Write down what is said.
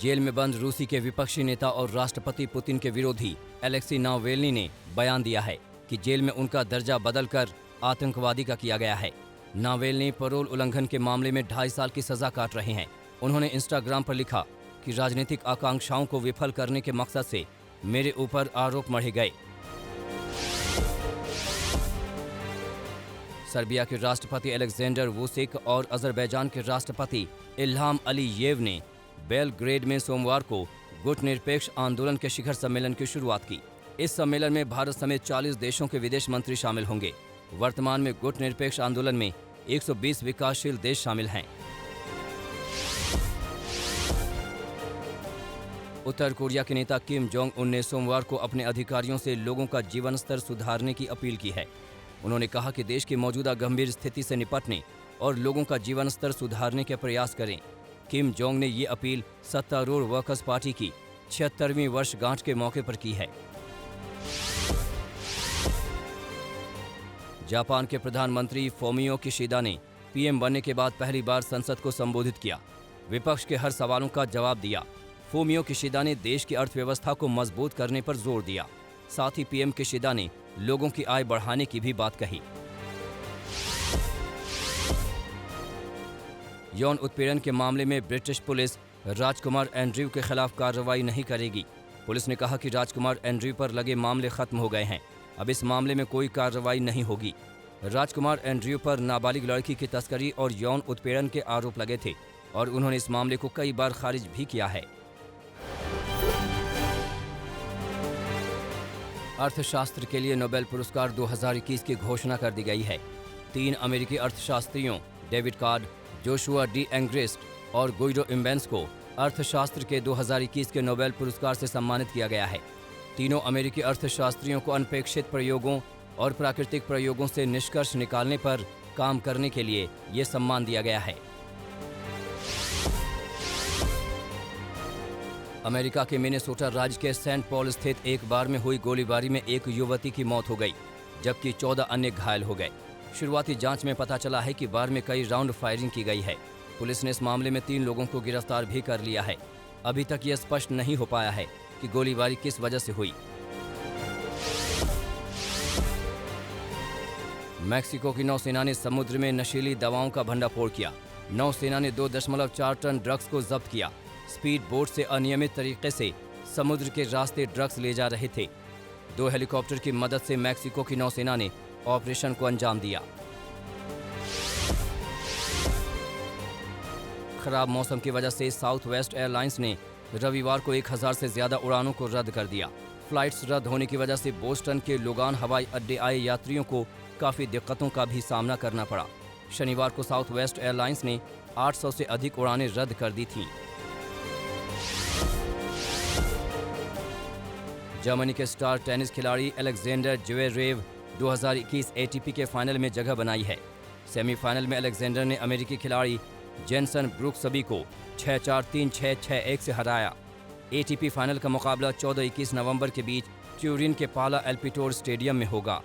Jail में बंद रूसी के विपक्षी नेता और राष्ट्रपति पुतिन के विरोधी एलेक्सी नावल्नी ने बयान दिया है कि जेल में उनका दर्जा बदलकर आतंकवादी का किया गया है। नावल्नी पैरोल उल्लंघन के मामले में 2.5 साल की सजा काट रहे हैं। उन्होंने इंस्टाग्राम पर लिखा कि राजनीतिक आकांक्षाओं को विफल करने के मकसद से मेरे ऊपर आरोप मढ़े गए। सर्बिया के राष्ट्रपति अलेक्जेंडर वुसिक और अजरबैजान के राष्ट्रपति इल्हाम अलीयेव ने बेलग्रेड में सोमवार को गुटनिरपेक्ष आंदोलन के शिखर सम्मेलन की शुरुआत की। इस सम्मेलन में भारत समेत 40 देशों के विदेश मंत्री शामिल होंगे। वर्तमान में गुटनिरपेक्ष आंदोलन में 120 विकासशील देश शामिल हैं। उत्तर कोरिया के नेता किम जोंग उन ने सोमवार को अपने अधिकारियों से लोगों का जीवन स्तर सुधारने की अपील की है। उन्होंने कहा कि देश की मौजूदा गंभीर स्थिति से निपटने और लोगों का जीवन स्तर सुधारने के प्रयास करें। किम जोंग ने ये अपील सत्तारूढ़ वर्कर्स पार्टी की 76वीं वर्षगांठ के मौके पर की है। जापान के प्रधानमंत्री फोमियो किशिदा ने पीएम बनने के बाद पहली बार संसद को संबोधित किया। विपक्ष के हर सवालों का जवाब दिया। फोमियो किशिदा ने देश की अर्थव्यवस्था को मजबूत करने पर जोर दिया। साथ ही पीएम किशिदा ने लोगों की आय बढ़ाने की भी बात कही। यौन उत्पीड़न के मामले में ब्रिटिश पुलिस राजकुमार एंड्रयू के खिलाफ कार्रवाई नहीं करेगी। पुलिस ने कहा कि राजकुमार एंड्रयू पर लगे मामले खत्म हो गए हैं। अब इस मामले में कोई कार्रवाई नहीं होगी। राजकुमार एंड्रयू पर नाबालिग लड़की की तस्करी और यौन उत्पीड़न के आरोप लगे थे और उन्होंने इस मामले को कई बार खारिज भी किया है। अर्थशास्त्र के लिए नोबेल पुरस्कार 2021 की घोषणा कर दी गई है। 3 अमेरिकी अर्थशास्त्रियों डेविड कार्ड, जोशुआ डी एंग्रेस्ट और गुइडो इम्बेंस को अर्थशास्त्र के 2021 के नोबेल पुरस्कार से सम्मानित किया गया है। तीनों अमेरिकी अर्थशास्त्रियों को अनपेक्षित प्रयोगों और प्राकृतिक प्रयोगों से निष्कर्ष निकालने पर काम करने के लिए ये सम्मान दिया गया है। अमेरिका के मिनेसोटा राज्य के सेंट पॉल स्थित एक बार में हुई गोलीबारी में एक युवती की मौत हो गई, जबकि 14 अन्य घायल हो गए। शुरुआती जांच में पता चला है कि बार में कई राउंड फायरिंग की गई है। पुलिस ने इस मामले में 3 लोगों को गिरफ्तार भी कर लिया है। अभी तक यह स्पष्ट नहीं हो पाया है कि गोलीबारी किस वजह से हुई। मैक्सिको की नौसेना ने समुद्र में नशीली दवाओं का भंडाफोड़ किया। नौसेना ने 2.4 टन ड्रग्स को जब्त किया। स्पीड बोट से अनियमित तरीके से समुद्र के रास्ते ड्रग्स ले जा रहे थे। 2 हेलीकॉप्टर की मदद से मैक्सिको की नौसेना ने ऑपरेशन को अंजाम दिया। खराब मौसम की वजह से साउथ वेस्ट एयरलाइंस ने रविवार को 1000 से ज्यादा उड़ानों को रद्द कर दिया। फ्लाइट्स रद्द होने की वजह से बोस्टन के लोगान हवाई अड्डे आए यात्रियों को काफी दिक्कतों का भी सामना करना पड़ा। शनिवार को साउथ वेस्ट एयरलाइंस ने 800 से अधिक उड़ानें रद्द कर दी थीं। जर्मनी के स्टार टेनिस खिलाड़ी अलेक्जेंडर ज्वेरेव 2021 एटीपी के फाइनल में जगह बनाई है। सेमीफाइनल में अलेक्जेंडर ने अमेरिकी खिलाड़ी जेनसन ब्रुक्सबी को 6-4, 3-6, 6-1 से हराया। एटीपी फाइनल का मुकाबला 14-21 नवंबर के बीच ट्यूरिन के पाला एल्पिटोर स्टेडियम में होगा।